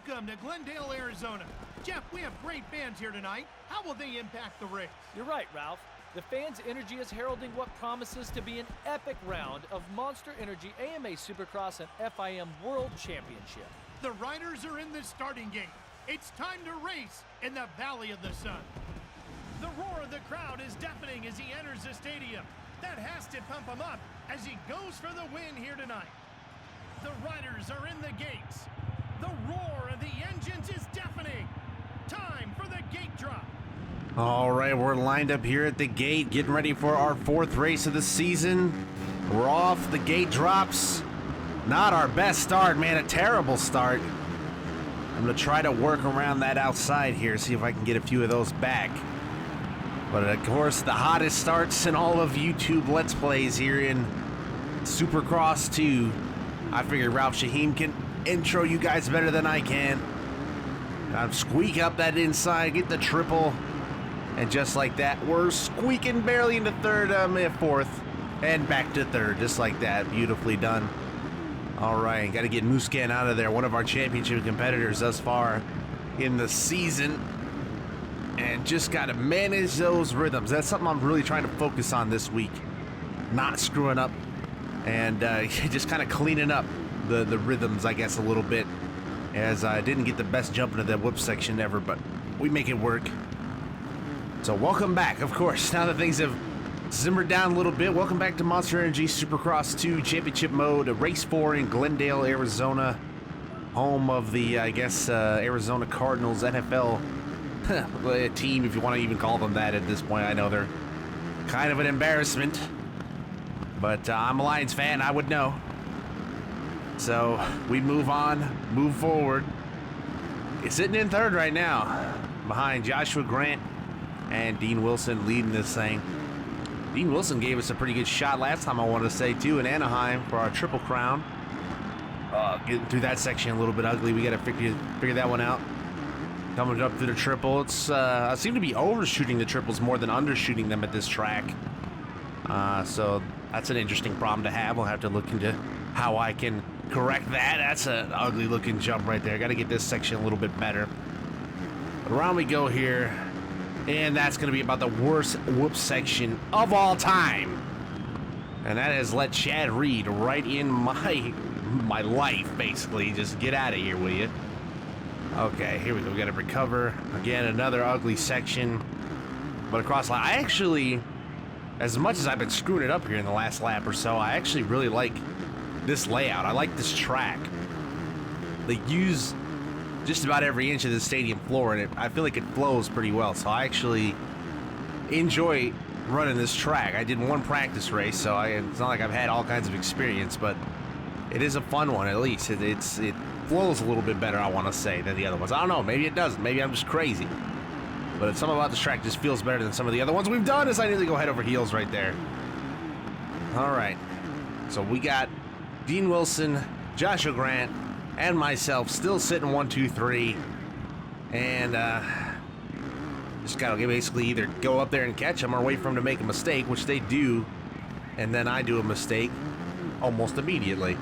Welcome to Glendale, Arizona. Jeff, we have great fans here tonight. How will they impact the race? You're right, Ralph. The fans' energy is heralding what promises to be an epic round of Monster Energy AMA Supercross and FIM World Championship. The riders are in the starting gate. It's time to race in the Valley of the Sun. The roar of the crowd is deafening as he enters the stadium. That has to pump him up as he goes for the win here tonight. The riders are in the gates. The roar of the engines is deafening. Time for the gate drop. All right, we're lined up here at the gate, getting ready for our fourth race of the season. We're off. The gate drops. Not our best start, man. A terrible start. I'm going to try to work around that outside here, see if I can get a few of those back. But of course, the hottest starts in all of YouTube Let's Plays here in Supercross 2. I figured Ralph Shaheen can intro you guys better than I can. Squeak up that inside, get the triple, and just like that, we're squeaking barely into third, fourth, and back to third, just like that. Beautifully done. All right, got to get Muscan out of there, one of our championship competitors thus far in the season, and just got to manage those rhythms. That's something I'm really trying to focus on this week, not screwing up, and just kind of cleaning up the rhythms, I guess, a little bit, as I didn't get the best jump into that whoop section ever, but we make it work. So welcome back, of course, now that things have simmered down a little bit. Welcome back to Monster Energy Supercross 2 Championship Mode, Race 4 in Glendale, Arizona, home of the, I guess, Arizona Cardinals NFL team, if you want to even call them that at this point. I know they're kind of an embarrassment, but I'm a Lions fan, I would know. So we move on, move forward. It's sitting in third right now, behind Joshua Grant and Dean Wilson leading this thing. Dean Wilson gave us a pretty good shot last time, I want to say, too, in Anaheim for our Triple Crown. Getting through that section a little bit ugly. We got to figure that one out. Coming up through the triple. I seem to be overshooting the triples more than undershooting them at this track. So that's an interesting problem to have. We'll have to look into how I can correct that. That's an ugly looking jump right there. Got to get this section a little bit better. But around we go here, and that's going to be about the worst whoop section of all time. And that has let Chad Reed right in my life, basically. Just get out of here, will you? Okay, here we go. We got to recover. Again, another ugly section. But across line, I actually, as much as I've been screwing it up here in the last lap or so, I actually really like this layout. I like this track. They use just about every inch of the stadium floor, and I feel like it flows pretty well. So I actually enjoy running this track. I did one practice race, so it's not like I've had all kinds of experience, but it is a fun one, at least. It flows a little bit better, I want to say, than the other ones. I don't know, maybe it doesn't. Maybe I'm just crazy. But something about this track just feels better than some of the other ones we've done, as I nearly go head over heels right there. All right. So we got Dean Wilson, Joshua Grant, and myself still sitting 1, 2, 3. And just got to basically either go up there and catch them or wait for them to make a mistake, which they do. And then I do a mistake almost immediately.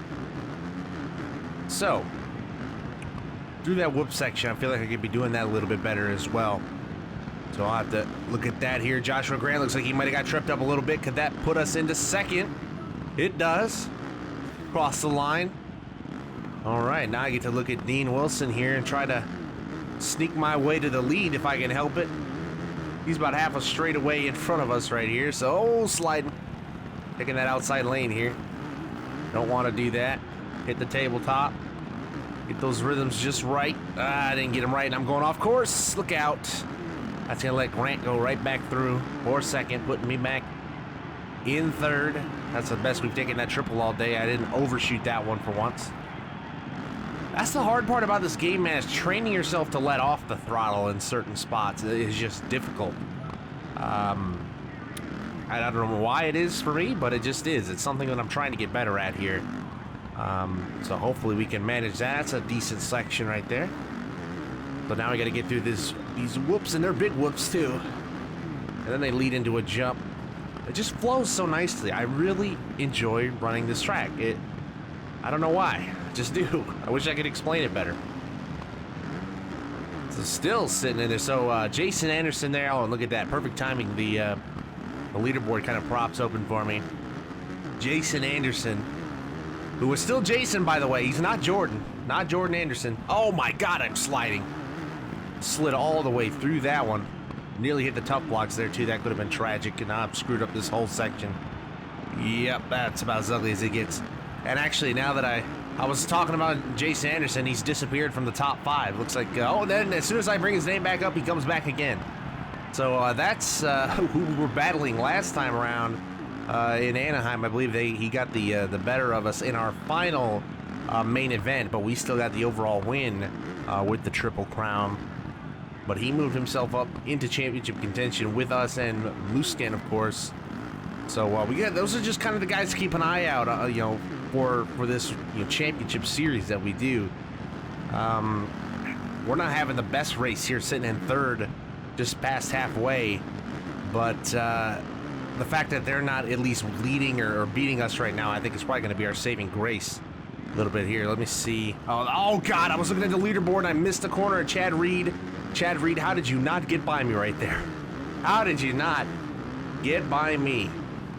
So, through that whoop section, I feel like I could be doing that a little bit better as well. So I'll have to look at that here. Joshua Grant looks like he might have got tripped up a little bit. Could that put us into second? It does. Cross the line. All right, now I get to look at Dean Wilson here and try to sneak my way to the lead if I can help it. He's about half a straightaway in front of us right here. So, sliding. Taking that outside lane here. Don't want to do that. Hit the tabletop. Get those rhythms just right. I didn't get them right, and I'm going off course. Look out. That's going to let Grant go right back through for a second, putting me back in third. That's the best we've taken that triple all day. I didn't overshoot that one for once. That's the hard part about this game, man, is training yourself to let off the throttle in certain spots. It is just difficult. I don't know why it is for me, but it just is. It's something that I'm trying to get better at here. So hopefully we can manage that. That's a decent section right there. So now we got to get through these whoops, and they're big whoops too. And then they lead into a jump. It just flows so nicely. I really enjoy running this track. I don't know why. I just do. I wish I could explain it better. So still sitting in there. So Jason Anderson there. Oh, and look at that. Perfect timing. The leaderboard kind of props open for me. Jason Anderson, who was still Jason, by the way. He's not Jordan. Not Jordan Anderson. Oh, my God, I'm sliding. Slid all the way through that one. Nearly hit the tough blocks there, too. That could have been tragic, and I've screwed up this whole section. Yep, that's about as ugly as it gets. And actually, now that I was talking about Jason Anderson, he's disappeared from the top 5. Looks like, oh, then as soon as I bring his name back up, he comes back again. So that's who we were battling last time around in Anaheim. I believe he got the better of us in our final main event, but we still got the overall win with the Triple Crown. But he moved himself up into championship contention with us and Muskin, of course. So we got those are just kind of the guys to keep an eye out, for this championship series that we do. We're not having the best race here, sitting in third, just past halfway. But the fact that they're not at least leading or beating us right now, I think is probably going to be our saving grace a little bit here. Let me see. Oh God, I was looking at the leaderboard and I missed the corner of Chad Reed. Chad Reed, how did you not get by me right there? How did you not get by me?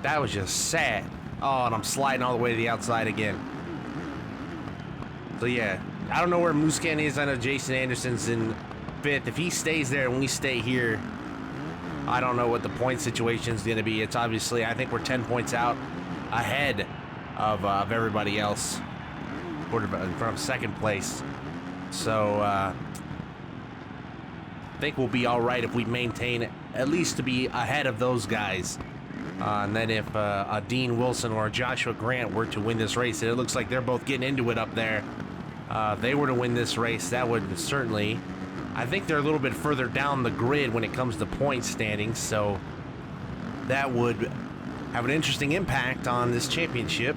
That was just sad. Oh, and I'm sliding all the way to the outside again. So yeah, I don't know where Muscan is. I know Jason Anderson's in 5th. If he stays there and we stay here, I don't know what the point situation is going to be. It's obviously, I think we're 10 points out ahead of everybody else. In front of 2nd place. So I think we'll be all right if we maintain at least to be ahead of those guys. And then if a Dean Wilson or a Joshua Grant were to win this race, and it looks like they're both getting into it up there, they were to win this race, that would certainly, I think they're a little bit further down the grid when it comes to point standings, so that would have an interesting impact on this championship.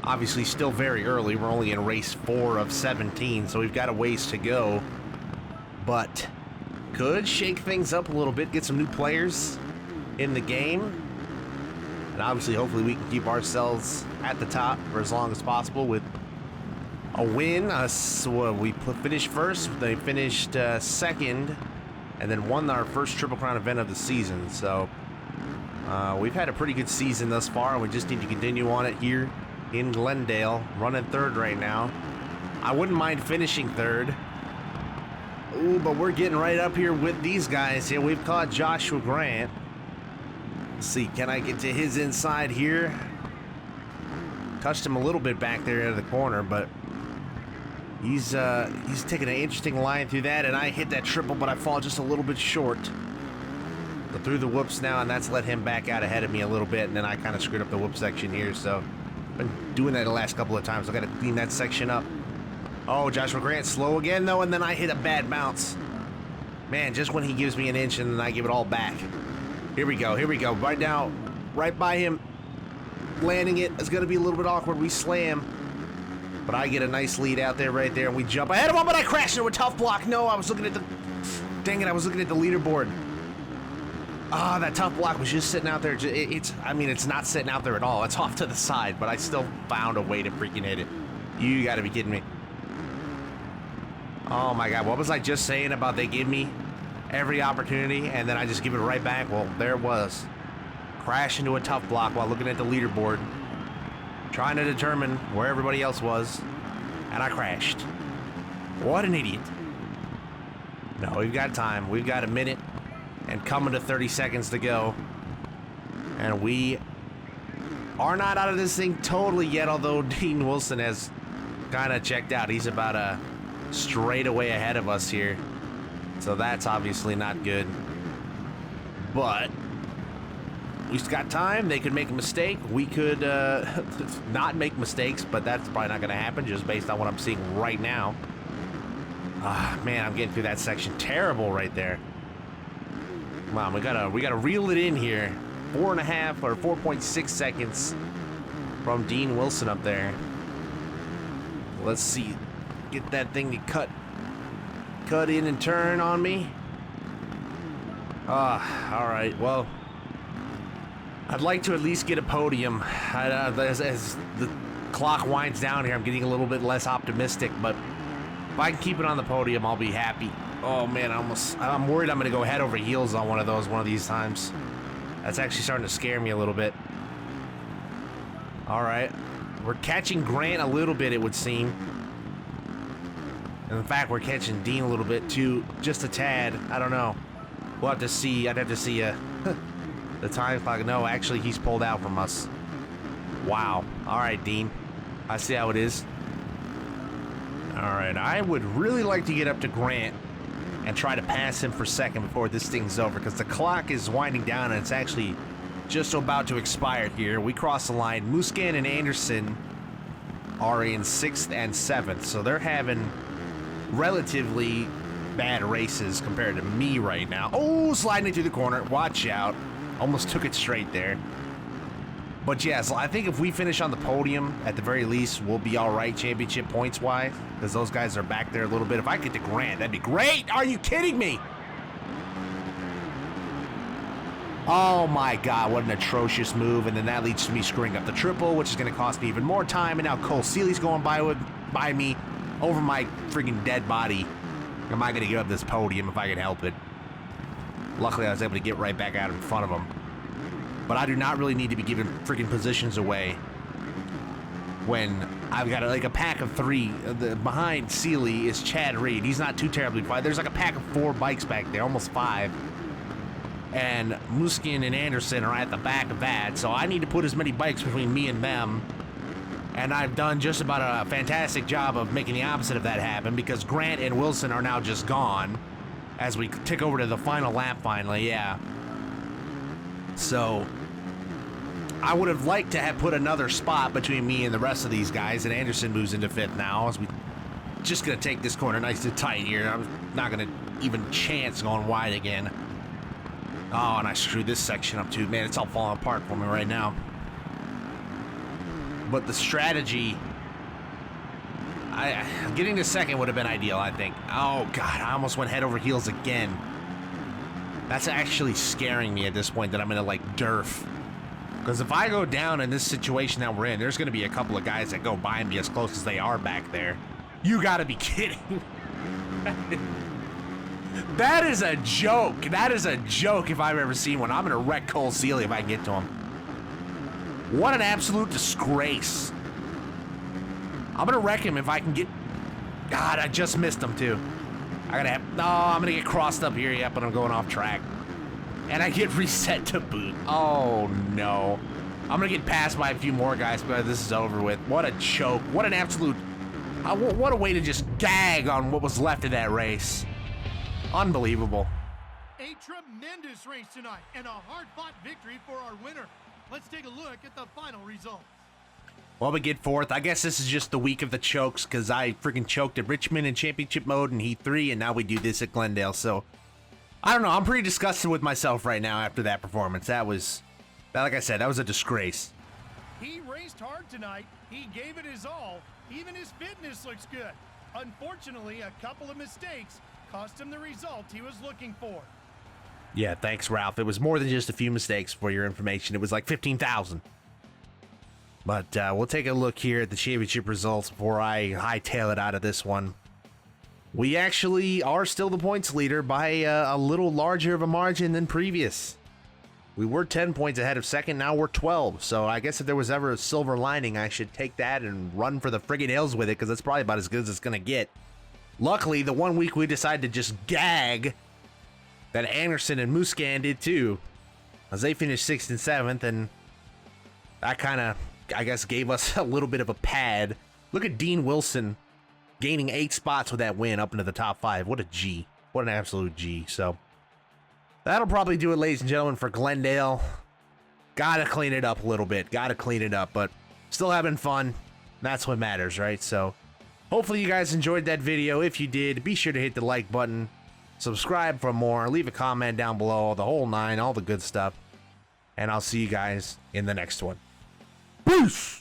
Obviously still very early. We're only in race 4 of 17, so we've got a ways to go, but could shake things up a little bit, get some new players in the game. And obviously, hopefully, we can keep ourselves at the top for as long as possible with a win. We finished first, they finished 2nd, and then won our first Triple Crown event of the season. So we've had a pretty good season thus far, and we just need to continue on it here in Glendale. Running 3rd right now. I wouldn't mind finishing 3rd. Ooh, but we're getting right up here with these guys here. We've caught Joshua Grant. Let's see, can I get to his inside here? Touched him a little bit back there into the corner, but he's taking an interesting line through that, and I hit that triple, but I fall just a little bit short. But through the whoops now, and that's let him back out ahead of me a little bit, and then I kind of screwed up the whoop section here, so been doing that the last couple of times. I got to clean that section up. Oh, Joshua Grant slow again, though, and then I hit a bad bounce. Man, just when he gives me an inch, and then I give it all back. Here we go, right now, right by him, landing it. It's going to be a little bit awkward. We slam, but I get a nice lead out there, right there, and we jump ahead of him, but I crashed into a tough block. No, I was looking at the, dang it, I was looking at the leaderboard. Ah, that tough block was just sitting out there. I mean, it's not sitting out there at all. It's off to the side, but I still found a way to freaking hit it. You got to be kidding me. Oh my God, what was I just saying about they give me every opportunity and then I just give it right back? Well, there it was. Crash into a tough block while looking at the leaderboard, trying to determine where everybody else was, and I crashed. What an idiot. No, we've got time. We've got a minute and coming to 30 seconds to go. And we are not out of this thing totally yet, although Dean Wilson has kind of checked out. He's about a straight away ahead of us here. So that's obviously not good. But we've got time. They could make a mistake. We could not make mistakes, but that's probably not going to happen just based on what I'm seeing right now. Man, I'm getting through that section terrible right there. Come on, we gotta reel it in here. 4.5 or 4.6 seconds from Dean Wilson up there. Let's see. Get that thing to cut in and turn on me. All right. Well, I'd like to at least get a podium. As the clock winds down here, I'm getting a little bit less optimistic, but if I can keep it on the podium, I'll be happy. Oh man, I'm worried I'm gonna go head over heels on one of these times. That's actually starting to scare me a little bit. All right, we're catching Grant a little bit, it would seem. And in fact, we're catching Dean a little bit too, just a tad. I don't know. We'll have to see. I'd have to see the time clock. No, actually, he's pulled out from us. Wow. All right, Dean. I see how it is. All right, I would really like to get up to Grant and try to pass him for second before this thing's over, because the clock is winding down and it's actually just about to expire here. We cross the line. Muscan and Anderson are in 6th and 7th, so they're having relatively bad races compared to me right now. Oh, sliding into the corner. Watch out. Almost took it straight there. But yes, I think if we finish on the podium, at the very least, we'll be all right championship points-wise, because those guys are back there a little bit. If I get to Grant, that'd be great. Are you kidding me? Oh my God, what an atrocious move. And then that leads to me screwing up the triple, which is going to cost me even more time. And now Cole Seeley's going by me over my freaking dead body. Am I going to give up this podium if I can help it? Luckily, I was able to get right back out in front of him. But I do not really need to be giving freaking positions away when I've got like a pack of 3. Behind Seeley is Chad Reed. He's not too terribly far. There's like a pack of 4 bikes back there, almost 5. And Muskin and Anderson are at the back of that, so I need to put as many bikes between me and them. And I've done just about a fantastic job of making the opposite of that happen, because Grant and Wilson are now just gone as we tick over to the final lap finally, yeah. So I would have liked to have put another spot between me and the rest of these guys, and Anderson moves into 5th now, as we just gonna take this corner nice and tight here. I'm not gonna even chance going wide again. Oh, and I screwed this section up too. Man, it's all falling apart for me right now. But the strategy, getting to second would have been ideal, I think. Oh God, I almost went head over heels again. That's actually scaring me at this point, that I'm gonna like derf. Because if I go down in this situation that we're in, there's gonna be a couple of guys that go by me as close as they are back there. You gotta be kidding. That is a joke. That is a joke if I've ever seen one. I'm gonna wreck Cole Seeley if I can get to him. What an absolute disgrace. I'm gonna wreck him if I can get... God, I just missed him too. No, I'm gonna get crossed up here, yep, and I'm going off track. And I get reset to boot. Oh no. I'm gonna get passed by a few more guys, but this is over with. What a choke. What an absolute... what a way to just gag on what was left of that race. Unbelievable. A tremendous race tonight and a hard-fought victory for our winner. Let's take a look at the final results. Well, we get 4th. I guess this is just the week of the chokes, because I freaking choked at Richmond in championship mode in Heat 3, and now we do this at Glendale. So, I don't know. I'm pretty disgusted with myself right now after that performance. Like I said, that was a disgrace. He raced hard tonight. He gave it his all. Even his fitness looks good. Unfortunately, a couple of mistakes cost him the result he was looking for. Yeah, thanks, Ralph. It was more than just a few mistakes, for your information. It was like 15,000. But we'll take a look here at the championship results before I hightail it out of this one. We actually are still the points leader by a little larger of a margin than previous. We were 10 points ahead of second, now we're 12. So I guess if there was ever a silver lining, I should take that and run for the friggin' hills with it, because that's probably about as good as it's going to get. Luckily, the one week we decided to just gag, that Anderson and Muscan did too, as they finished 6th and 7th, and that kind of, I guess, gave us a little bit of a pad. Look at Dean Wilson gaining 8 spots with that win up into the top 5. What a G. What an absolute G. So that'll probably do it, ladies and gentlemen, for Glendale. Gotta clean it up a little bit. Gotta clean it up, but still having fun. That's what matters, right? So hopefully you guys enjoyed that video. If you did, be sure to hit the like button. Subscribe for more. Leave a comment down below. The whole 9, all the good stuff. And I'll see you guys in the next one. Peace!